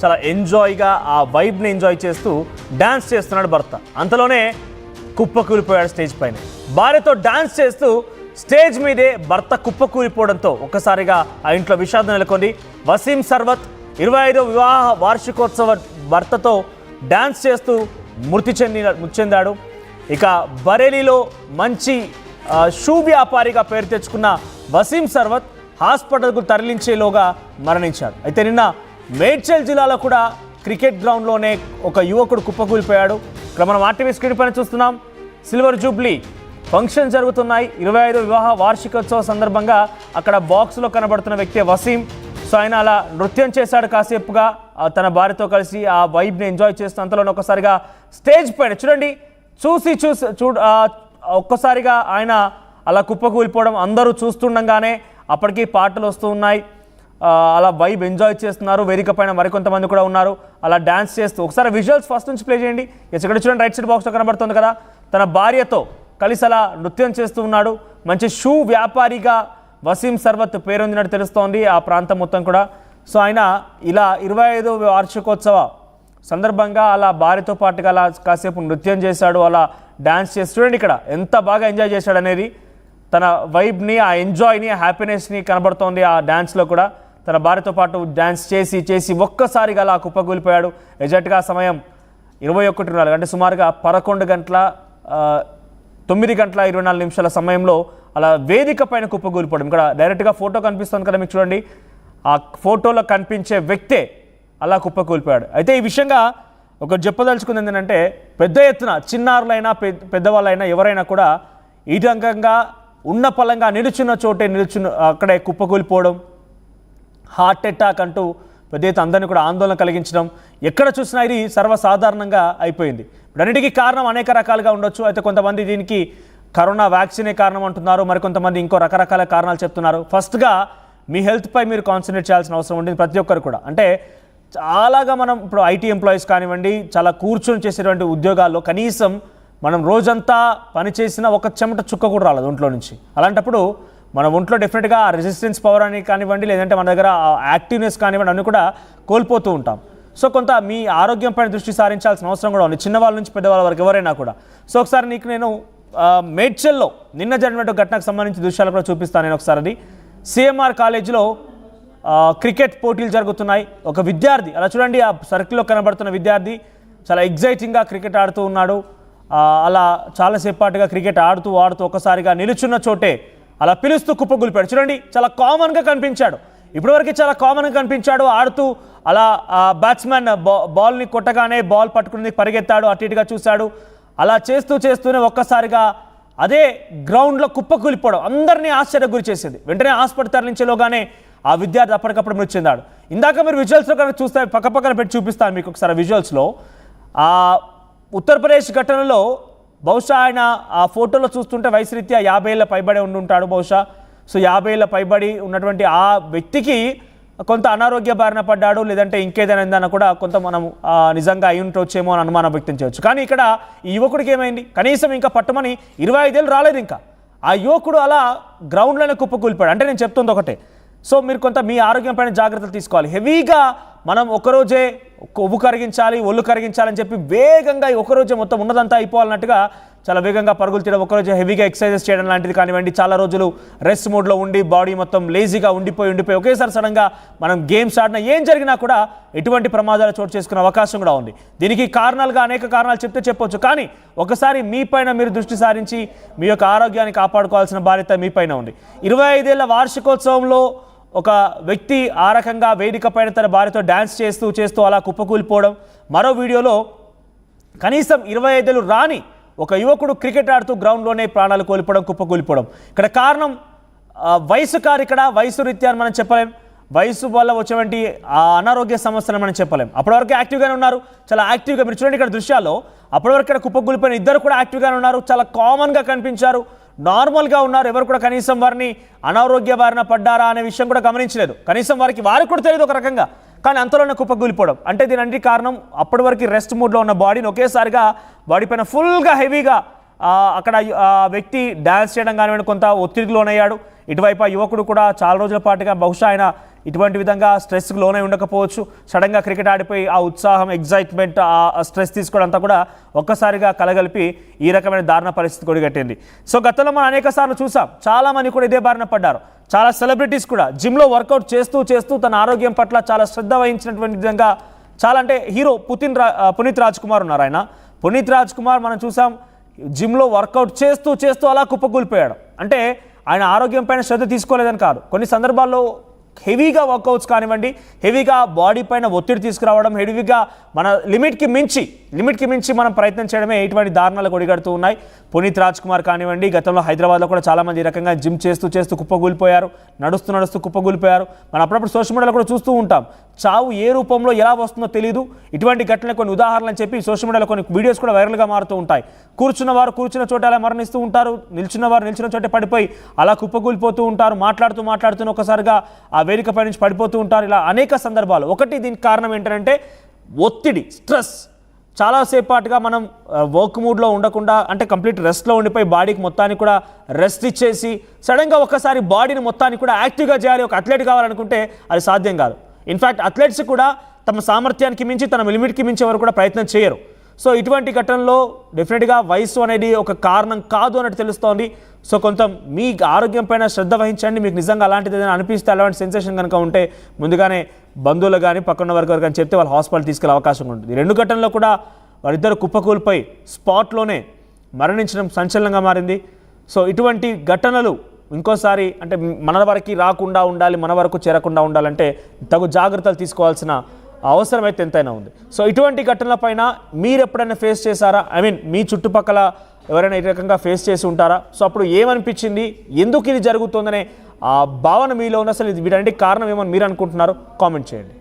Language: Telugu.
చాలా ఎంజాయ్గా ఆ వైబ్ని ఎంజాయ్ చేస్తూ డ్యాన్స్ చేస్తున్నాడు భర్త. అంతలోనే కుప్పకూలిపోయాడు స్టేజ్ పైన. భార్యతో డ్యాన్స్ చేస్తూ స్టేజ్ మీదే భర్త కుప్పకూలిపోవడంతో ఒక్కసారిగా ఆ ఇంట్లో విషాదం నెలకొంది. వసీం సర్వత్ 25వ వివాహ వార్షికోత్సవ భర్తతో డ్యాన్స్ చేస్తూ మృతి చెందాడు. ఇక బరేలీలో మంచి షూ వ్యాపారిగా పేరు తెచ్చుకున్న వసీం సర్వత్ హాస్పిటల్కు తరలించేలోగా మరణించాడు. అయితే నిన్న మేడ్చల్ జిల్లాలో కూడా క్రికెట్ గ్రౌండ్లోనే ఒక యువకుడు కుప్పకూలిపోయాడు. ఇక్కడ మనం ఆర్టీవీ స్క్రీన్ పైన చూస్తున్నాం. సిల్వర్ జూబ్లీ ఫంక్షన్ జరుగుతున్నాయి. 25వ వివాహ వార్షికోత్సవ సందర్భంగా అక్కడ బాక్స్లో కనబడుతున్న వ్యక్తి వసీం. సో ఆయన అలా నృత్యం చేశాడు కాసేపుగా తన భార్యతో కలిసి ఆ వైబ్ని ఎంజాయ్ చేస్తూ. అంతలోనే ఒక్కసారిగా స్టేజ్ పైన చూడండి, ఒక్కసారిగా ఆయన అలా కుప్పకూలిపోవడం అందరూ చూస్తుండగానే అప్పటికి పాటలు వస్తూ ఉన్నాయి. అలా వైబ్ ఎంజాయ్ చేస్తున్నారు. వేదిక పైన మరికొంతమంది కూడా ఉన్నారు అలా డ్యాన్స్ చేస్తూ. ఒకసారి విజువల్స్ ఫస్ట్ నుంచి ప్లే చేయండి. ఇక్కడ చూడండి, రైట్ సైడ్ బాక్స్లో కనబడుతుంది కదా, తన భార్యతో కలిసి అలా నృత్యం చేస్తూ ఉన్నాడు. మంచి షూ వ్యాపారిగా వసీం సర్వత్ పేరొందినట్టు తెలుస్తోంది ఆ ప్రాంతం మొత్తం కూడా. సో ఆయన ఇలా 25వ వార్షికోత్సవ సందర్భంగా అలా భార్యతో పాటుగా అలా కాసేపు నృత్యం చేశాడు, అలా డ్యాన్స్ చేసి. చూడండి ఇక్కడ ఎంత బాగా ఎంజాయ్ చేశాడు అనేది, తన వైబ్ని, ఆ ఎంజాయ్ని, ఆ హ్యాపీనెస్ని కనబడుతోంది ఆ డ్యాన్స్లో కూడా. తన భార్యతో పాటు డ్యాన్స్ చేసి ఒక్కసారిగా అలా కుప్పకూలిపోయాడు. ఎగ్జాక్ట్గా సమయం 21:04 అంటే సుమారుగా 9 గంటల 24 నిమిషాల సమయంలో అలా వేదిక పైన కుప్పకూలిపోవడం. ఇక్కడ డైరెక్ట్గా ఫోటో కనిపిస్తుంది కదా మీకు, చూడండి ఆ ఫోటోలో కనిపించే వ్యక్తే అలా కుప్పకూలిపోయాడు. అయితే ఈ విషయంగా ఒకటి చెప్పదలుచుకుంది ఏంటంటే, పెద్ద ఎత్తున చిన్నారులైనా పెద్దవాళ్ళైనా ఎవరైనా కూడా ఈ విధంగా ఉన్న పలంగా నిలుచున్న చోటే అక్కడే కుప్పకూలిపోవడం, హార్ట్ అటాక్ అంటూ పెద్ద ఎత్తున అందరినీ కూడా ఆందోళన కలిగించడం ఎక్కడ చూసినా ఇది సర్వసాధారణంగా అయిపోయింది. అన్నిటికీ కారణం అనేక రకాలుగా ఉండొచ్చు. అయితే కొంతమంది దీనికి కరోనా వ్యాక్సినే కారణం అంటున్నారు, మరికొంతమంది ఇంకో రకరకాల కారణాలు చెప్తున్నారు. ఫస్ట్గా మీ హెల్త్పై మీరు కాన్సన్ట్రేట్ చేయాల్సిన అవసరం ఉంటుంది ప్రతి ఒక్కరు కూడా. అంటే చాలాగా మనం ఇప్పుడు ఐటీ ఎంప్లాయీస్ కానివ్వండి, చాలా కూర్చొని చేసేటువంటి ఉద్యోగాల్లో కనీసం మనం రోజంతా పనిచేసిన ఒక చెమట చుక్క కూడా రాలేదు ఒంట్లో నుంచి. అలాంటప్పుడు మన ఒంట్లో డెఫినెట్గా రెసిస్టెన్స్ పవర్ అని కానివ్వండి, లేదంటే మన దగ్గర యాక్టివ్నెస్ కానివ్వండి అన్నీ కూడా కోల్పోతూ ఉంటాం. సో కొంత మీ ఆరోగ్యం పైన దృష్టి సారించాల్సిన అవసరం కూడా ఉంది, చిన్నవాళ్ళ నుంచి పెద్దవాళ్ళ వరకు ఎవరైనా కూడా. సో ఒకసారి నీకు నేను మేడ్చల్లో నిన్న జరిగినట్టు ఘటనకు సంబంధించి దృశ్యాలు కూడా చూపిస్తాను. నేను ఒకసారి అది సిఎంఆర్ కాలేజీలో క్రికెట్ పోటీలు జరుగుతున్నాయి. ఒక విద్యార్థి అలా చూడండి, ఆ సర్కిల్లో కనబడుతున్న విద్యార్థి చాలా ఎగ్జైటింగ్గా క్రికెట్ ఆడుతూ ఉన్నాడు. అలా చాలాసేపాటుగా క్రికెట్ ఆడుతూ ఒకసారిగా నిలుచున్న చోటే అలా పిలుస్తూ కుప్పకూలిపాడు. చూడండి, చాలా కామన్గా కనిపించాడు, ఇప్పటివరకు చాలా కామన్గా కనిపించాడు. ఆడుతూ అలా బ్యాట్స్మెన్ బాల్ని కొట్టగానే బాల్ పట్టుకుని పరిగెత్తాడు, అటు ఇటుగా చూశాడు. అలా చేస్తూనే ఒక్కసారిగా అదే గ్రౌండ్లో కుప్పకూలిపోవడం అందరినీ ఆశ్చర్యకు గురి చేసింది. వెంటనే హాస్పిటల్ తరలించేలోగానే ఆ విద్యార్థి అప్పటికప్పుడు మృతి చెందాడు. ఇందాక మీరు విజువల్స్లో కనుక చూస్తే పక్కపక్కన పెట్టి చూపిస్తాను మీకు ఒకసారి విజువల్స్లో. ఉత్తరప్రదేశ్ ఘటనలో బహుశా ఆయన ఆ ఫోటోలో చూస్తుంటే వయసు రీత్యా 50 ఏళ్ళ పైబడి ఉండుంటాడు బహుశా. సో 50 ఏళ్ళ పైబడి ఉన్నటువంటి ఆ వ్యక్తికి కొంత అనారోగ్య బారిన పడ్డాడు, లేదంటే ఇంకేదైనా ఉందన్న కూడా కొంత మనం నిజంగా అయి ఉండొచ్చేమో అని అనుమానం వ్యక్తం చేయవచ్చు. కానీ ఇక్కడ ఈ యువకుడికి ఏమైంది, కనీసం ఇంకా పట్టుమని 25 ఏళ్ళు రాలేదు ఇంకా. ఆ యువకుడు అలా గ్రౌండ్లోనే కుప్పకూలిపోయాడు. అంటే నేను చెప్తుంది ఒకటే, సో మీరు కొంత మీ ఆరోగ్యం పైన జాగ్రత్తలు తీసుకోవాలి. హెవీగా మనం ఒకరోజే కొవ్వు కరిగించాలి, ఒళ్ళు కరిగించాలని చెప్పి వేగంగా ఒకరోజే మొత్తం ఉన్నదంతా అయిపోవాలన్నట్టుగా చాలా వేగంగా పరుగులు తీయడం, ఒకరోజు హెవీగా ఎక్సర్సైజెస్ చేయడం లాంటిది కానివ్వండి, చాలా రోజులు రెస్ట్ మోడ్లో ఉండి బాడీ మొత్తం లేజీగా ఉండిపోయి ఒకేసారి సడన్గా మనం గేమ్స్ ఆడినా ఏం జరిగినా కూడా ఎటువంటి ప్రమాదాలు చోటు చేసుకునే అవకాశం కూడా ఉంది. దీనికి కారణాలుగా అనేక కారణాలు చెప్పొచ్చు. కానీ ఒకసారి మీ పైన మీరు దృష్టి సారించి మీ యొక్క ఆరోగ్యాన్ని కాపాడుకోవాల్సిన బాధ్యత మీ పైన ఉంది. 25 ఏళ్ల వార్షికోత్సవంలో ఒక వ్యక్తి ఆ రకంగా వేదిక పైన తన భార్యతో డ్యాన్స్ చేస్తూ అలా కుప్పకూలిపోవడం. మరో వీడియోలో కనీసం 25 ఏళ్ళు రాని ఒక యువకుడు క్రికెట్ ఆడుతూ గ్రౌండ్లోనే ప్రాణాలు కోల్పోవడం, కుప్పకూలిపోవడం. ఇక్కడ కారణం వయసు కాదు, ఇక్కడ వయసు రీత్యా మనం చెప్పలేం, వయసు వల్ల వచ్చేటువంటి అనారోగ్య సమస్యలను మనం చెప్పలేం. అప్పటివరకు యాక్టివ్గానే ఉన్నారు, చాలా యాక్టివ్గా. మీరు చూడండి ఇక్కడ దృశ్యాల్లో, అప్పటివరకు ఇక్కడ కుప్పకూలిపోయిన ఇద్దరు కూడా యాక్టివ్గానే ఉన్నారు, చాలా కామన్గా కనిపించారు, నార్మల్గా ఉన్నారు. ఎవరు కూడా కనీసం వారిని అనారోగ్య బారిన పడ్డారా అనే విషయం కూడా గమనించలేదు. కనీసం వారికి కూడా తెలియదు ఒక రకంగా. కానీ అంతలోనే కుప్పకూలిపోవడం అంటే దీని అన్నిటి కారణం అప్పటి వరకు రెస్ట్ మూడ్లో ఉన్న బాడీని ఒకేసారిగా బాడీ పైన ఫుల్గా హెవీగా అక్కడ వ్యక్తి డ్యాన్స్ చేయడం కానివ్వండి కొంత ఒత్తిడికి లోనయ్యాడు. ఇటువైపు ఆ యువకుడు కూడా చాలా రోజుల పాటుగా బహుశా ఆయన ఇటువంటి విధంగా స్ట్రెస్కి లోనై ఉండకపోవచ్చు. సడన్గా క్రికెట్ ఆడిపోయి ఆ ఉత్సాహం, ఎగ్జైట్మెంట్, ఆ స్ట్రెస్ తీసుకోవడం అంతా కూడా ఒక్కసారిగా కలగలిపి ఈ రకమైన దారుణ పరిస్థితి కొడిగట్టింది. సో గతంలో మనం అనేక సార్లు చూసాం, చాలామంది కూడా ఇదే బారిన పడ్డారు. చాలా సెలబ్రిటీస్ కూడా జిమ్లో వర్కౌట్ చేస్తూ తన ఆరోగ్యం పట్ల చాలా శ్రద్ధ వహించినటువంటి విధంగా చాలా, అంటే హీరో పునీత్ రాజ్ కుమార్ ఉన్నారు. పునీత్ రాజ్ కుమార్ మనం చూసాం జిమ్లో వర్కౌట్ చేస్తూ అలా కుప్పకూలిపోయాడు. అంటే ఆయన ఆరోగ్యం పైన శ్రద్ధ తీసుకోలేదని కాదు, కొన్ని సందర్భాల్లో హెవీగా వర్కౌట్స్ కానివ్వండి, హెవీగా బాడీ పైన ఒత్తిడి తీసుకురావడం, హెవీగా మన లిమిట్కి మించి మనం ప్రయత్నం చేయడమే ఇటువంటి దారుణాలకు ఒడిగడుతూ ఉన్నాయి. పునీత్ రాజ్ కుమార్ కానివ్వండి, గతంలో హైదరాబాద్లో కూడా చాలామంది ఈ రకంగా జిమ్ చేస్తూ కుప్పకూలిపోయారు, నడుస్తూ కుప్పకూలిపోయారు. మనం అప్పుడప్పుడు సోషల్ మీడియాలో కూడా చూస్తూ ఉంటాం. చావు ఏ రూపంలో ఎలా వస్తుందో తెలియదు. ఇటువంటి ఘటనలు కొన్ని ఉదాహరణలు చెప్పి సోషల్ మీడియాలో కొన్ని వీడియోస్ కూడా వైరల్గా మారుతూ ఉంటాయి. కూర్చున్న చోట అలా మరణిస్తూ ఉంటారు, నిల్చున్న చోటే పడిపోయి అలా కుప్పకూలిపోతూ ఉంటారు, మాట్లాడుతూ ఒకసారిగా ఆ వేదికపై నుంచి పడిపోతూ ఉంటారు. ఇలా అనేక సందర్భాలు. ఒకటి దీనికి కారణం ఏంటంటే ఒత్తిడి, స్ట్రెస్. చాలాసేపాటుగా మనం వర్క్ మూడ్లో ఉండకుండా, అంటే కంప్లీట్ రెస్ట్లో ఉండిపోయి బాడీకి మొత్తానికి కూడా రెస్ట్ ఇచ్చేసి సడన్గా ఒక్కసారి బాడీని మొత్తాన్ని కూడా యాక్టివ్గా చేయాలి, ఒక అథ్లెట్ కావాలనుకుంటే అది సాధ్యం కాదు. ఇన్ఫ్యాక్ట్ అథ్లెట్స్ కూడా తమ సామర్థ్యానికి మించి, తమ లిమిట్కి మించి ఎవరు కూడా ప్రయత్నం చేయరు. సో ఇటువంటి ఘటనలో డెఫినెట్గా వయసు అనేది ఒక కారణం కాదు అన్నట్టు తెలుస్తోంది. సో కొంత మీ ఆరోగ్యం పైన శ్రద్ధ వహించండి. మీకు నిజంగా అలాంటిది ఏదైనా అనిపిస్తే, అలాంటి సెన్సేషన్ కనుక ఉంటే ముందుగానే బంధువులు కానీ పక్కన వరకు కానీ చెప్తే వాళ్ళు హాస్పిటల్ తీసుకెళ్లే అవకాశం ఉంటుంది. 2 ఘటనలో కూడా వారిద్దరు కుప్పకూలిపోయి స్పాట్లోనే మరణించడం సంచలనంగా మారింది. సో ఇటువంటి ఘటనలు ఇంకోసారి అంటే మన వరకు రాకుండా ఉండాలి, మన వరకు చేరకుండా ఉండాలంటే తగు జాగ్రత్తలు తీసుకోవాల్సిన అవసరం అయితే ఎంతైనా ఉంది. సో ఇటువంటి ఘటనలపైన మీరు ఎప్పుడైనా ఫేస్ చేశారా? మీ చుట్టుపక్కల ఎవరైనా ఈ రకంగా ఫేస్ చేసి ఉంటారా? సో అప్పుడు ఏమనిపించింది, ఎందుకు ఇది జరుగుతుందనే ఆ భావన మీలో ఉన్న, అసలు వీటన్నిటికి కారణం ఏమని మీరు అనుకుంటున్నారు? కామెంట్ చేయండి.